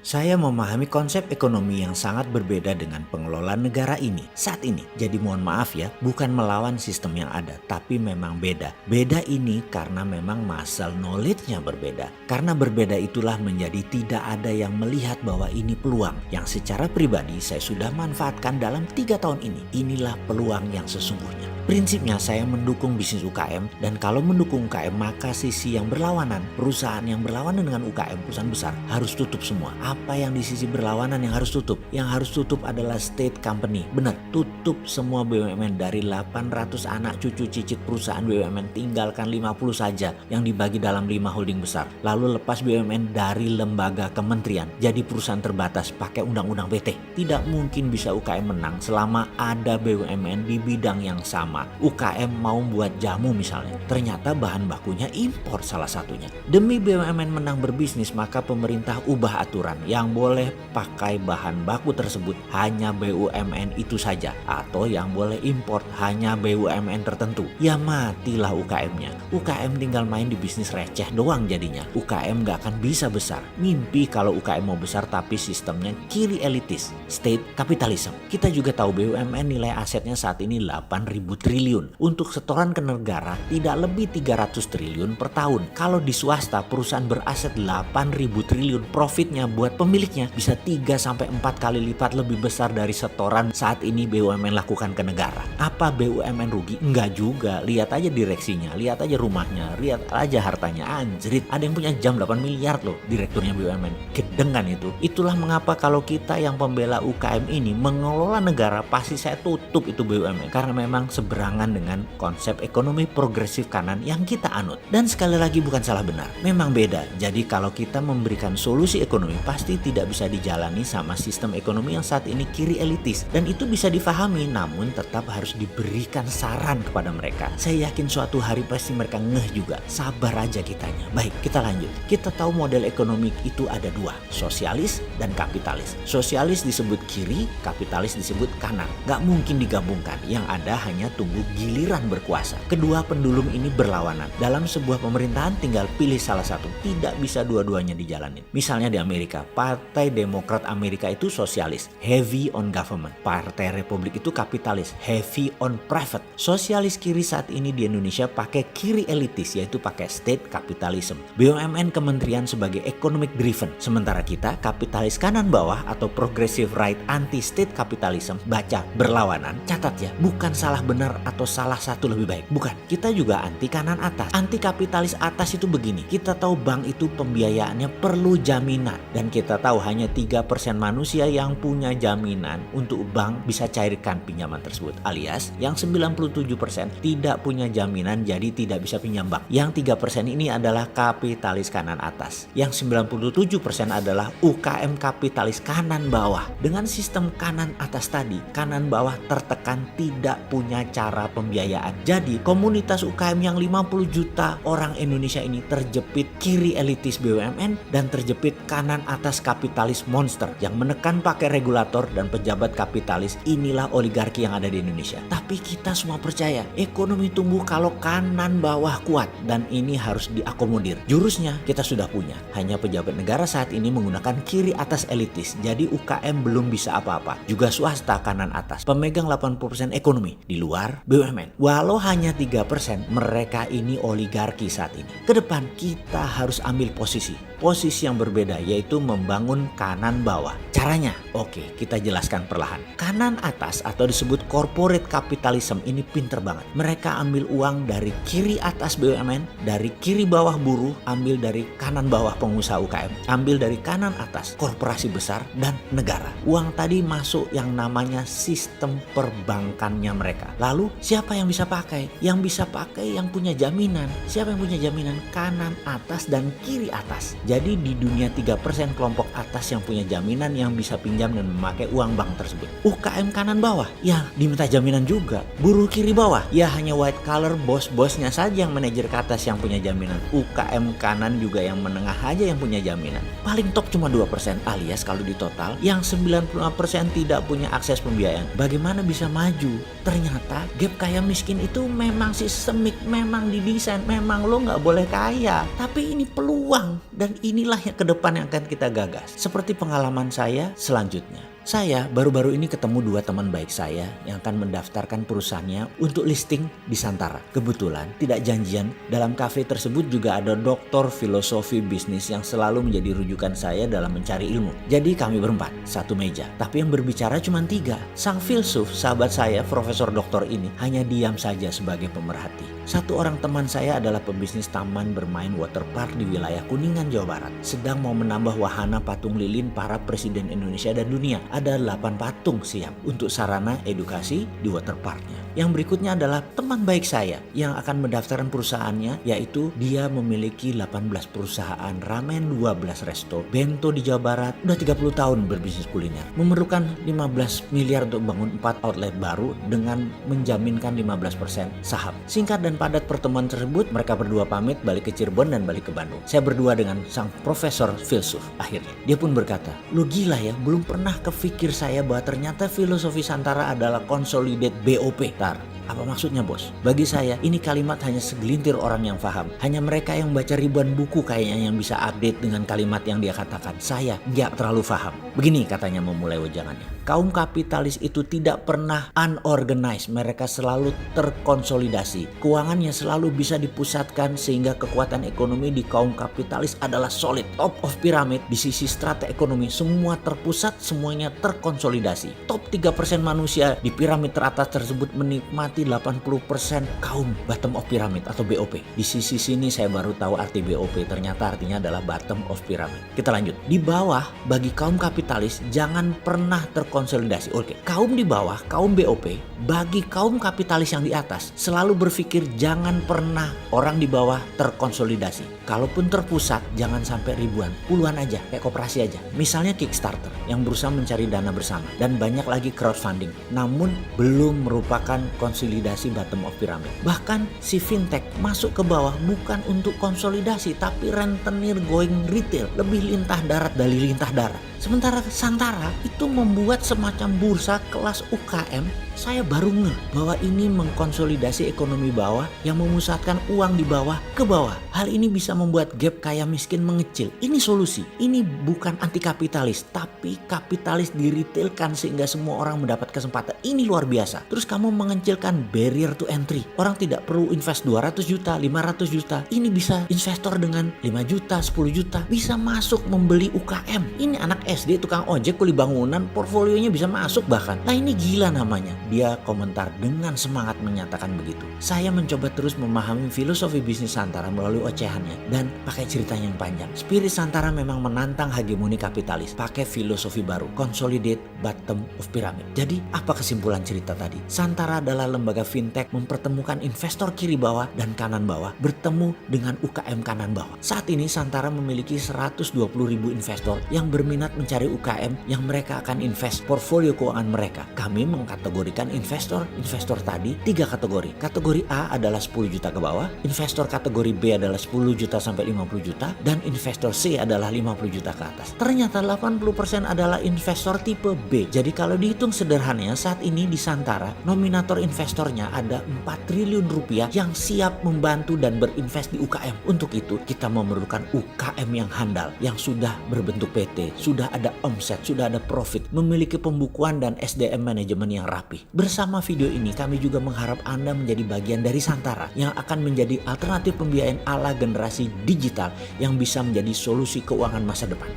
Saya memahami konsep ekonomi yang sangat berbeda dengan pengelolaan negara ini saat ini. Jadi mohon maaf ya, bukan melawan sistem yang ada, tapi memang beda. Beda ini karena memang muscle knowledge-nya berbeda. Karena berbeda itulah menjadi tidak ada yang melihat bahwa ini peluang yang secara pribadi saya sudah manfaatkan dalam 3 tahun ini. Inilah peluang yang sesungguhnya. Prinsipnya saya mendukung bisnis UKM, dan kalau mendukung UKM maka sisi yang berlawanan, perusahaan yang berlawanan dengan UKM, perusahaan besar harus tutup semua. Apa yang di sisi berlawanan yang harus tutup? Yang harus tutup adalah state company. Benar, tutup semua BUMN dari 800 anak cucu cicit perusahaan BUMN, tinggalkan 50 saja yang dibagi dalam 5 holding besar. Lalu lepas BUMN dari lembaga kementerian jadi perusahaan terbatas pakai undang-undang PT. Tidak mungkin bisa UKM menang selama ada BUMN di bidang yang sama. UKM mau buat jamu misalnya, ternyata bahan bakunya impor salah satunya. Demi BUMN menang berbisnis, maka pemerintah ubah aturan yang boleh pakai bahan baku tersebut hanya BUMN itu saja, atau yang boleh impor hanya BUMN tertentu. Ya matilah UKM-nya. UKM tinggal main di bisnis receh doang jadinya. UKM gak akan bisa besar. Mimpi kalau UKM mau besar tapi sistemnya kiri elitis, state capitalism. Kita juga tahu BUMN nilai asetnya saat ini 8.000 triliun. Untuk setoran ke negara tidak lebih 300 triliun per tahun. Kalau di swasta perusahaan beraset 8.000 triliun, profitnya buat pemiliknya bisa 3-4 kali lipat lebih besar dari setoran saat ini BUMN lakukan ke negara. Apa BUMN rugi? Enggak juga. Lihat aja direksinya, lihat aja rumahnya, lihat aja hartanya. Anjrit, ada yang punya jam 8 miliar loh direkturnya BUMN. Gedengan itu. Itulah mengapa kalau kita yang pembela UKM ini mengelola negara, pasti saya tutup itu BUMN. Karena memang seberangan dengan konsep ekonomi progresif kanan yang kita anut. Dan sekali lagi bukan salah benar, memang beda. Jadi kalau kita memberikan solusi ekonomi pasti tidak bisa dijalani sama sistem ekonomi yang saat ini kiri elitis. Dan itu bisa difahami, namun tetap harus diberikan saran kepada mereka. Saya yakin suatu hari pasti mereka ngeh juga. Sabar aja kitanya. Baik, kita lanjut. Kita tahu model ekonomi itu ada 2, sosialis dan kapitalis. Sosialis disebut kiri, kapitalis disebut kanan. Gak mungkin digabungkan, yang ada hanya tunggu giliran berkuasa. Kedua pendulum ini berlawanan. Dalam sebuah pemerintahan tinggal pilih salah satu, tidak bisa dua-duanya dijalanin. Misalnya di Amerika, Partai Demokrat Amerika itu sosialis, heavy on government. Partai Republik itu kapitalis, heavy on private. Sosialis kiri saat ini di Indonesia pakai kiri elitis, yaitu pakai state capitalism. BUMN kementerian sebagai economic driven. Sementara kita kapitalis kanan bawah atau progressive right anti state capitalism. Baca berlawanan. Catat ya, bukan salah benar atau salah satu lebih baik. Bukan, kita juga anti kanan atas. Anti kapitalis atas itu begini, kita tahu bank itu pembiayaannya perlu jaminan, dan kita tahu hanya 3% manusia yang punya jaminan untuk bank bisa cairkan pinjaman tersebut, alias yang 97% tidak punya jaminan, jadi tidak bisa pinjam bank. Yang 3% ini adalah kapitalis kanan atas. Yang 97% adalah UKM kapitalis kanan bawah. Dengan sistem kanan atas tadi, kanan bawah tertekan, tidak punya cara pembiayaan. Jadi komunitas UKM yang 50 juta orang Indonesia ini terjepit kiri elitis BUMN dan terjepit kanan atas kapitalis monster yang menekan pakai regulator dan pejabat kapitalis. Inilah oligarki yang ada di Indonesia. Tapi kita semua percaya ekonomi tumbuh kalau kanan bawah kuat, dan ini harus diakomodir. Jurusnya kita sudah punya. Hanya pejabat negara saat ini menggunakan kiri atas elitis. Jadi UKM belum bisa apa-apa. Juga swasta kanan atas. Pemegang 80% ekonomi di luar BUMN. Walau hanya 3%, mereka ini oligarki saat ini. Kedepan kita harus ambil posisi yang berbeda, yaitu membangun kanan bawah. Caranya, oke, kita jelaskan perlahan. Kanan atas atau disebut corporate capitalism ini pinter banget. Mereka ambil uang dari kiri atas BUMN, dari kiri bawah buruh, ambil dari kanan bawah pengusaha UKM, ambil dari kanan atas korporasi besar dan negara. Uang tadi masuk yang namanya sistem perbankannya mereka. Lalu siapa yang bisa pakai? Yang bisa pakai yang punya jaminan. Siapa yang punya jaminan? Kanan atas dan kiri atas. Jadi di dunia 3% kelompok atas yang punya jaminan yang bisa pinjam dan memakai uang bank tersebut. UKM kanan bawah, ya diminta jaminan juga. Buruh kiri bawah, ya hanya white collar bos-bosnya saja yang manajer ke atas yang punya jaminan. UKM kanan juga yang menengah aja yang punya jaminan. Paling top cuma 2%, alias kalau di total yang 95% tidak punya akses pembiayaan. Bagaimana bisa maju? Ternyata gap kaya miskin itu memang sistemik, memang didesain, memang lo nggak boleh kaya. Tapi ini peluang dan inilah yang ke depan yang akan kita gagas. Seperti pengalaman saya selanjutnya. Saya baru-baru ini ketemu dua teman baik saya yang akan mendaftarkan perusahaannya untuk listing di Santara. Kebetulan tidak janjian, dalam kafe tersebut juga ada doktor filosofi bisnis yang selalu menjadi rujukan saya dalam mencari ilmu. Jadi kami berempat, satu meja. Tapi yang berbicara cuma 3. Sang filsuf, sahabat saya, Profesor Doktor ini hanya diam saja sebagai pemerhati. Satu orang teman saya adalah pebisnis taman bermain waterpark di wilayah Kuningan, Jawa Barat. Sedang mau menambah wahana patung lilin para presiden Indonesia dan dunia. Ada 8 patung siap untuk sarana edukasi di waterparknya. Yang berikutnya adalah teman baik saya yang akan mendaftarkan perusahaannya, yaitu dia memiliki 18 perusahaan ramen, 12 resto, bento di Jawa Barat, udah 30 tahun berbisnis kuliner. Memerlukan 15 miliar untuk bangun 4 outlet baru dengan menjaminkan 15% saham. Singkat dan padat pertemuan tersebut, mereka berdua pamit balik ke Cirebon dan balik ke Bandung. Saya berdua dengan sang profesor filsuf akhirnya. Dia pun berkata, "Lu gila ya, belum pernah kepikir saya bahwa ternyata filosofi Santara adalah consolidate BOP. Apa maksudnya bos? Bagi saya ini kalimat hanya segelintir orang yang paham. Hanya mereka yang baca ribuan buku kayaknya yang bisa update dengan kalimat yang dia katakan. Saya nggak terlalu paham." Begini katanya memulai wejangannya. Kaum kapitalis itu tidak pernah unorganized. Mereka selalu terkonsolidasi. Keuangannya selalu bisa dipusatkan sehingga kekuatan ekonomi di kaum kapitalis adalah solid. Top of pyramid di sisi strata ekonomi semua terpusat, semuanya terkonsolidasi. Top 3% manusia di piramid teratas tersebut menikmati 80% kaum bottom of pyramid atau BOP. Di sisi sini saya baru tahu arti BOP. Ternyata artinya adalah bottom of pyramid. Kita lanjut. Di bawah bagi kaum kapitalis jangan pernah terkonsolidasi. Oke, kaum di bawah, kaum BOP, bagi kaum kapitalis yang di atas selalu berpikir jangan pernah orang di bawah terkonsolidasi. Kalaupun terpusat jangan sampai ribuan, puluhan aja, kayak koperasi aja. Misalnya Kickstarter yang berusaha mencari dana bersama dan banyak lagi crowdfunding, namun belum merupakan konsolidasi bottom of pyramid. Bahkan si fintech masuk ke bawah bukan untuk konsolidasi tapi rentenir going retail, lebih lintah darat dari lintah darat. Sementara Santara itu membuat semacam bursa kelas UKM. Saya baru ngeh bahwa ini mengkonsolidasi ekonomi bawah yang memusatkan uang di bawah ke bawah. Hal ini bisa membuat gap kaya miskin mengecil. Ini solusi. Ini bukan anti kapitalis, tapi kapitalis diretailkan sehingga semua orang mendapat kesempatan. Ini luar biasa. Terus kamu mengecilkan barrier to entry. Orang tidak perlu invest 200 juta, 500 juta. Ini bisa investor dengan 5 juta, 10 juta bisa masuk membeli UKM. Ini anak SD, tukang ojek, kuli bangunan, portfolionya bisa masuk bahkan. Nah ini gila namanya. Dia komentar dengan semangat menyatakan begitu. Saya mencoba terus memahami filosofi bisnis Santara melalui ocehannya dan pakai ceritanya yang panjang. Spirit Santara memang menantang hegemoni kapitalis. Pakai filosofi baru, consolidate bottom of pyramid. Jadi apa kesimpulan cerita tadi? Santara adalah lembaga fintech mempertemukan investor kiri bawah dan kanan bawah bertemu dengan UKM kanan bawah. Saat ini Santara memiliki 120.000 investor yang berminat mencari UKM yang mereka akan invest portfolio keuangan mereka. Kami mengkategorikan investor tadi 3 kategori. Kategori A adalah 10 juta ke bawah, investor kategori B adalah 10 juta sampai 50 juta, dan investor C adalah 50 juta ke atas. Ternyata 80% adalah investor tipe B. Jadi kalau dihitung sederhananya saat ini di Santara, nominator investornya ada 4 triliun rupiah yang siap membantu dan berinvest di UKM. Untuk itu kita memerlukan UKM yang handal, yang sudah berbentuk PT, sudah ada omset, sudah ada profit, memiliki pembukuan dan SDM manajemen yang rapi. Bersama video ini kami juga mengharap Anda menjadi bagian dari Santara yang akan menjadi alternatif pembiayaan ala generasi digital yang bisa menjadi solusi keuangan masa depan.